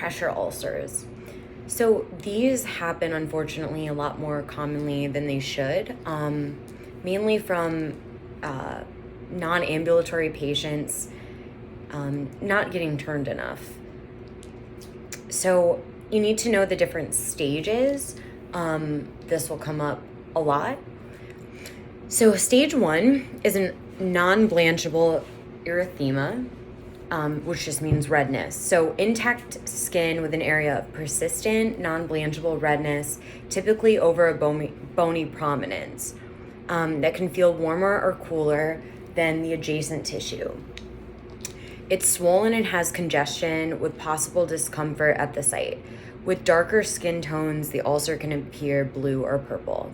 pressure ulcers. So these happen, unfortunately, a lot more commonly than they should, mainly from non-ambulatory patients not getting turned enough. So you need to know the different stages. This will come up a lot. So stage 1 is a non-blanchable erythema, which just means redness. So intact skin with an area of persistent, non-blanchable redness, typically over a bony prominence, that can feel warmer or cooler than the adjacent tissue. It's swollen and has congestion with possible discomfort at the site. With darker skin tones, the ulcer can appear blue or purple.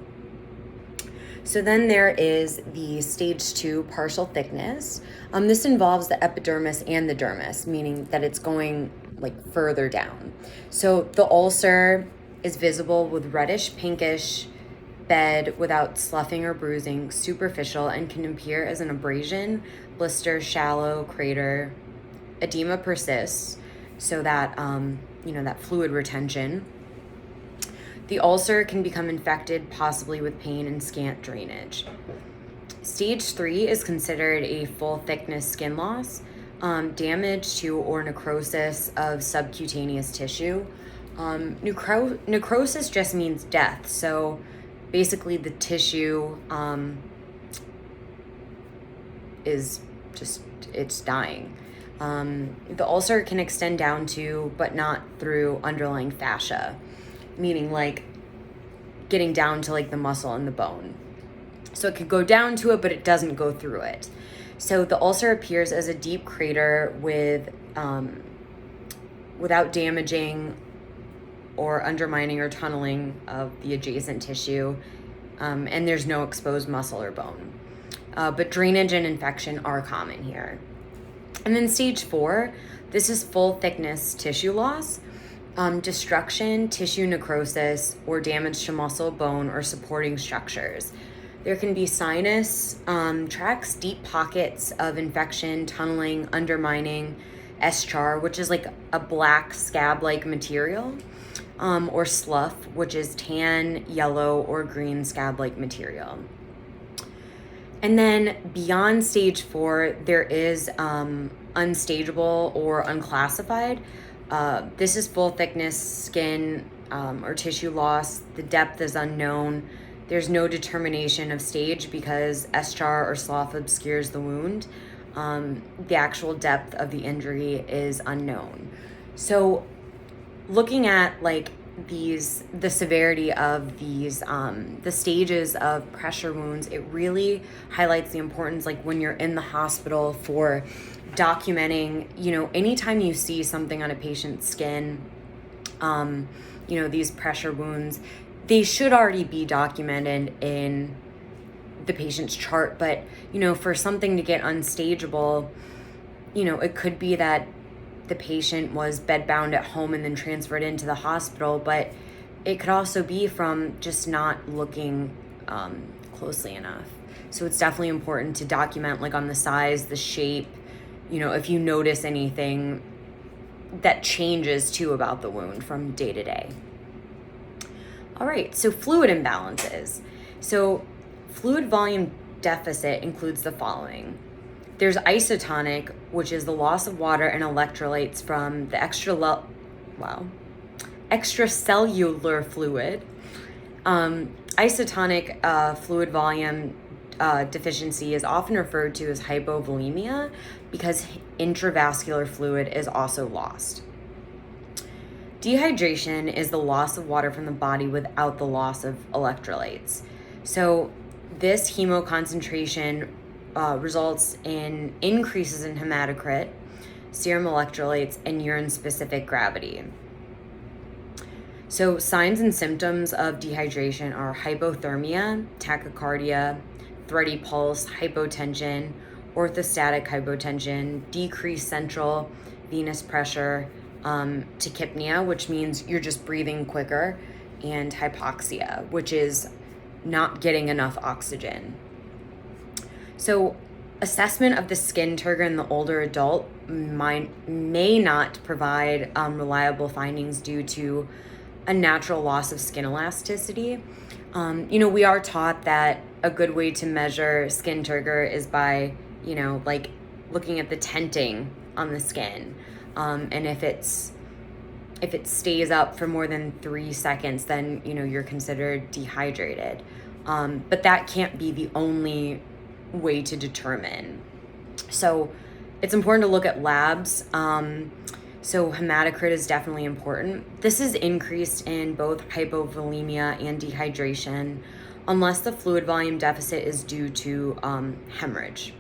So then there is the stage 2 partial thickness. This involves the epidermis and the dermis, meaning that it's going like further down. So the ulcer is visible with reddish pinkish bed without sloughing or bruising, superficial, and can appear as an abrasion, blister, shallow, crater. Edema persists, so that, that fluid retention. The ulcer can become infected, possibly with pain and scant drainage. Stage 3 is considered a full thickness skin loss, damage to or necrosis of subcutaneous tissue. Necrosis just means death. So basically the tissue is just, it's dying. The ulcer can extend down to, but not through, underlying fascia, meaning like getting down to like the muscle and the bone. So it could go down to it, but it doesn't go through it. So the ulcer appears as a deep crater with, without damaging or undermining or tunneling of the adjacent tissue, and there's no exposed muscle or bone. But drainage and infection are common here. And then stage 4, this is full thickness tissue loss, destruction, tissue necrosis, or damage to muscle, bone, or supporting structures. There can be sinus tracts, deep pockets of infection, tunneling, undermining, eschar, which is like a black scab-like material, or slough, which is tan, yellow, or green scab-like material. And then beyond stage 4, there is unstageable or unclassified. This is full thickness skin or tissue loss. The depth is unknown. There's no determination of stage because eschar or slough obscures the wound. The actual depth of the injury is unknown. So looking at like the severity of these, the stages of pressure wounds, it really highlights the importance, like when you're in the hospital, for documenting, anytime you see something on a patient's skin, these pressure wounds, they should already be documented in the patient's chart. But, for something to get unstageable, it could be that the patient was bedbound at home and then transferred into the hospital, but it could also be from just not looking closely enough. So it's definitely important to document, like on the size, the shape, if you notice anything that changes too about the wound from day to day. All right, so fluid imbalances. So fluid volume deficit includes the following. There's isotonic, which is the loss of water and electrolytes from the extracellular fluid. Isotonic fluid volume deficiency is often referred to as hypovolemia because intravascular fluid is also lost. Dehydration is the loss of water from the body without the loss of electrolytes. So this hemoconcentration results in increases in hematocrit, serum electrolytes, and urine-specific gravity. So signs and symptoms of dehydration are hypothermia, tachycardia, thready pulse, hypotension, orthostatic hypotension, decreased central venous pressure, tachypnea, which means you're just breathing quicker, and hypoxia, which is not getting enough oxygen. So Assessment of the skin turgor in the older adult may not provide reliable findings due to a natural loss of skin elasticity. We are taught that a good way to measure skin turgor is by, like looking at the tenting on the skin. And if it stays up for more than 3 seconds, then, you're considered dehydrated. But that can't be the only way to determine. So it's important to look at labs. So hematocrit is definitely important. This is increased in both hypovolemia and dehydration, unless the fluid volume deficit is due to hemorrhage.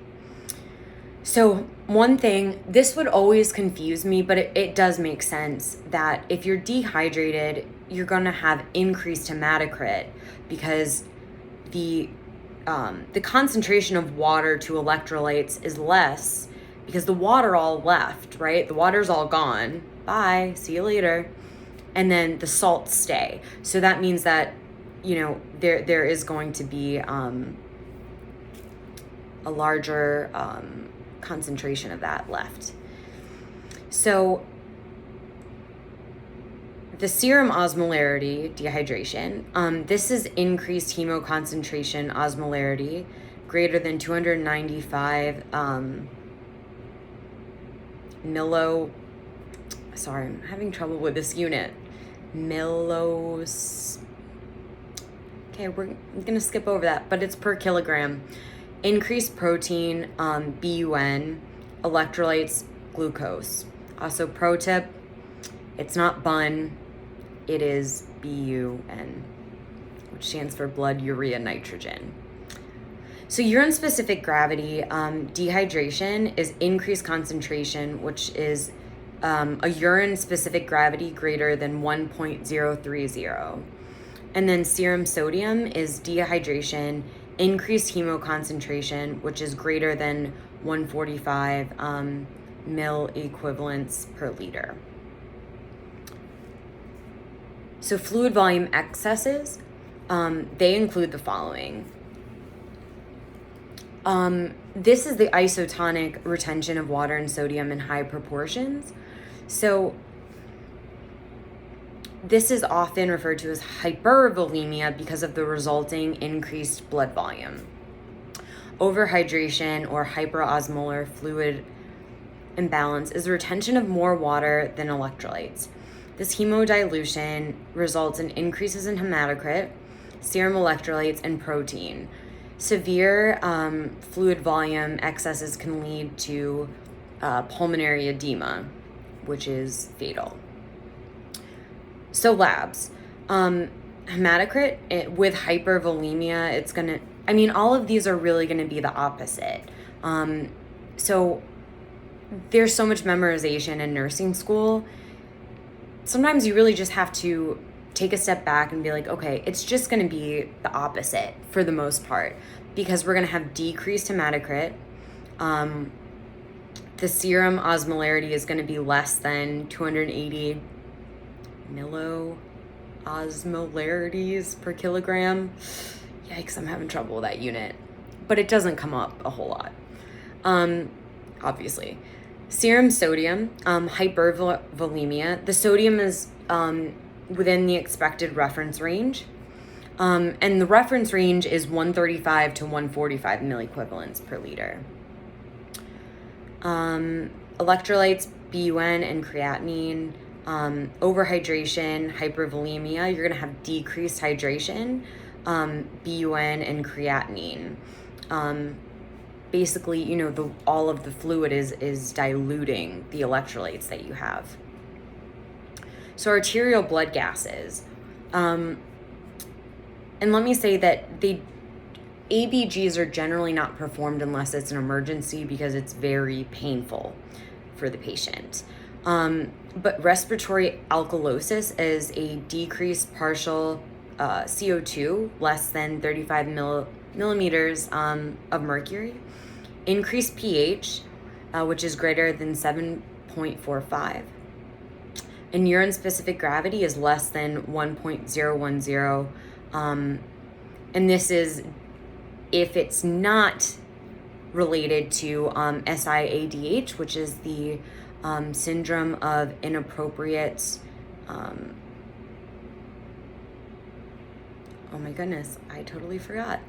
So one thing, this would always confuse me, but it does make sense that if you're dehydrated, you're going to have increased hematocrit because the concentration of water to electrolytes is less because the water all left, right? The water's all gone. Bye, see you later. And then the salts stay. So that means that, there is going to be a larger concentration of that left. So the serum osmolarity, dehydration, this is increased hemoconcentration osmolarity greater than 295 sorry, I'm having trouble with this unit. Okay, we're gonna skip over that, but it's per kilogram. Increased protein, BUN, electrolytes, glucose. Also, pro tip, it's not BUN, it is BUN, which stands for blood urea nitrogen. So urine-specific gravity, dehydration is increased concentration, which is a urine-specific gravity greater than 1.030. And then serum sodium is dehydration, increased hemoconcentration, which is greater than 145 mil equivalents per liter. So fluid volume excesses, they include the following. This is the isotonic retention of water and sodium in high proportions. So this is often referred to as hypervolemia because of the resulting increased blood volume. Overhydration or hyperosmolar fluid imbalance is the retention of more water than electrolytes. This hemodilution results in increases in hematocrit, serum electrolytes, and protein. Severe fluid volume excesses can lead to pulmonary edema, which is fatal. So labs, hematocrit with hypervolemia, it's gonna, all of these are really gonna be the opposite. So there's so much memorization in nursing school. Sometimes you really just have to take a step back and be like, okay, it's just gonna be the opposite for the most part, because we're gonna have decreased hematocrit. The serum osmolarity is gonna be less than 280 milliosmolarities per kilogram. Yikes, I'm having trouble with that unit. But it doesn't come up a whole lot, obviously. Serum sodium, hypervolemia. The sodium is within the expected reference range. And the reference range is 135 to 145 milliequivalents per liter. Electrolytes, BUN and creatinine. Overhydration, hypervolemia, you're going to have decreased hydration, BUN and creatinine. Basically, all of the fluid is diluting the electrolytes that you have. So arterial blood gases. And let me say that the ABGs are generally not performed unless it's an emergency because it's very painful for the patient. But respiratory alkalosis is a decreased partial CO2, less than 35 millimeters of mercury. Increased pH, which is greater than 7.45. And urine-specific gravity is less than 1.010. And this is if it's not related to SIADH, which is the syndrome of inappropriate. Oh my goodness, I totally forgot.